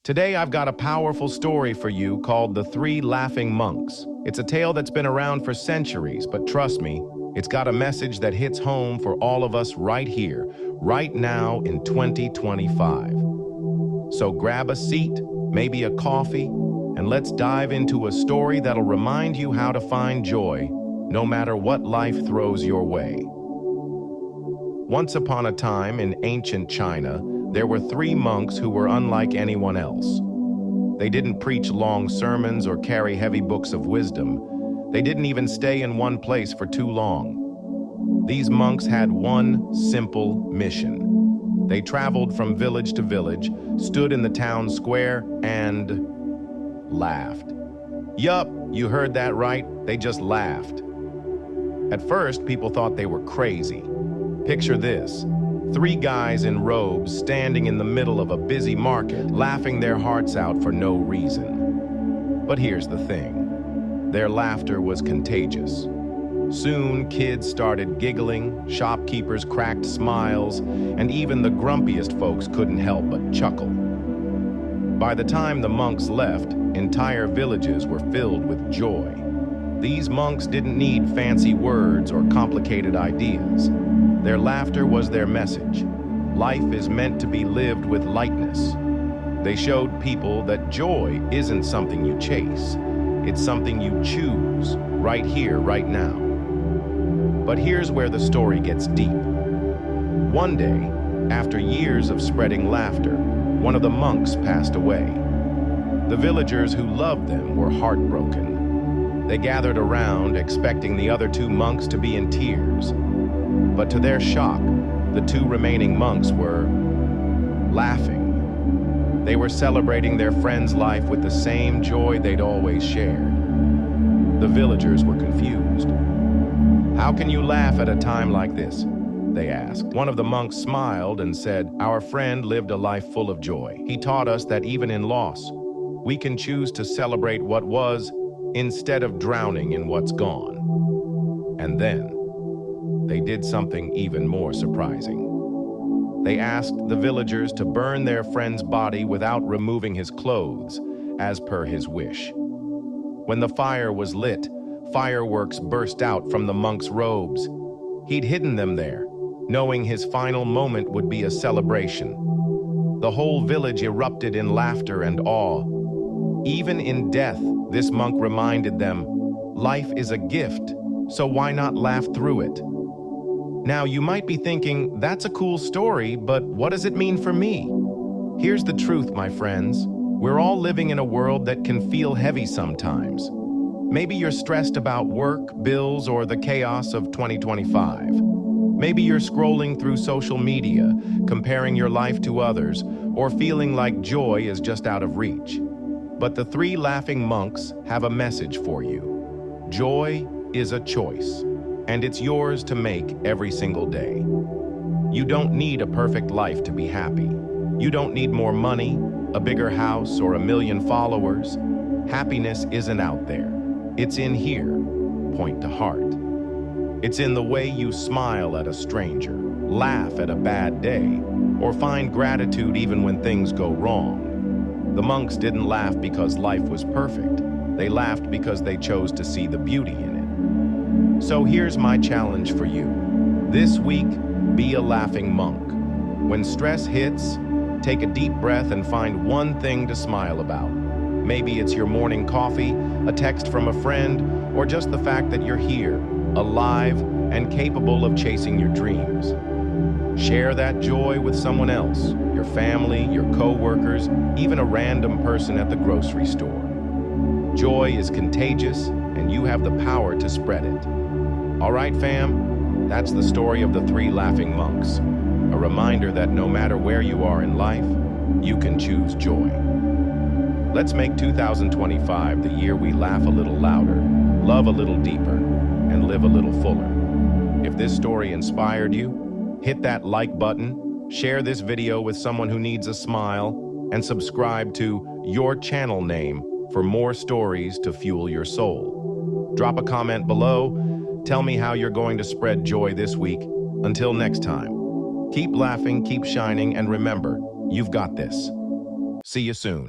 Today I've got a powerful story for you called The Three Laughing Monks. It's a tale that's been around for centuries, but trust me, it's got a message that hits home for all of us right here, right now in 2025. So grab a seat, maybe a coffee, and let's dive into a story that'll remind you how to find joy, no matter what life throws your way. Once upon a time in ancient China, there were three monks who were unlike anyone else. They didn't preach long sermons or carry heavy books of wisdom. They didn't even stay in one place for too long. These monks had one simple mission. They traveled from village to village, stood in the town square, and laughed. Yup, you heard that right. They just laughed. At first, people thought they were crazy. Picture this. Three guys in robes standing in the middle of a busy market, laughing their hearts out for no reason. But here's the thing. Their laughter was contagious. Soon, kids started giggling, shopkeepers cracked smiles, and even the grumpiest folks couldn't help but chuckle. By the time the monks left, entire villages were filled with joy. These monks didn't need fancy words or complicated ideas. Their laughter was their message. Life is meant to be lived with lightness. They showed people that joy isn't something you chase. It's something you choose, right here, right now. But here's where the story gets deep. One day, after years of spreading laughter, one of the monks passed away. The villagers who loved them were heartbroken. They gathered around, expecting the other two monks to be in tears. But to their shock, the two remaining monks were laughing. They were celebrating their friend's life with the same joy they'd always shared. The villagers were confused. "How can you laugh at a time like this?" they asked. One of the monks smiled and said, "Our friend lived a life full of joy. He taught us that even in loss, we can choose to celebrate what was instead of drowning in what's gone." And then they did something even more surprising. They asked the villagers to burn their friend's body without removing his clothes, as per his wish. When the fire was lit, fireworks burst out from the monk's robes. He'd hidden them there, knowing his final moment would be a celebration. The whole village erupted in laughter and awe. Even in death, this monk reminded them, life is a gift, so why not laugh through it? Now, you might be thinking, that's a cool story, but what does it mean for me? Here's the truth, my friends. We're all living in a world that can feel heavy sometimes. Maybe you're stressed about work, bills, or the chaos of 2025. Maybe you're scrolling through social media, comparing your life to others, or feeling like joy is just out of reach. But the three laughing monks have a message for you. Joy is a choice, and it's yours to make every single day. You don't need a perfect life to be happy. You don't need more money, a bigger house, or a million followers. Happiness isn't out there. It's in here, point to heart. It's in the way you smile at a stranger, laugh at a bad day, or find gratitude even when things go wrong. The monks didn't laugh because life was perfect. They laughed because they chose to see the beauty in it. So here's my challenge for you. This week, be a laughing monk. When stress hits, take a deep breath and find one thing to smile about. Maybe it's your morning coffee, a text from a friend, or just the fact that you're here, alive, and capable of chasing your dreams. Share that joy with someone else, your family, your co-workers, even a random person at the grocery store. Joy is contagious, and you have the power to spread it. All right, fam, that's the story of the three laughing monks. A reminder that no matter where you are in life, you can choose joy. Let's make 2025 the year we laugh a little louder, love a little deeper, and live a little fuller. If this story inspired you, hit that like button, share this video with someone who needs a smile, and subscribe to your channel name for more stories to fuel your soul. Drop a comment below. Tell me how you're going to spread joy this week. Until next time, keep laughing, keep shining, and remember, you've got this. See you soon.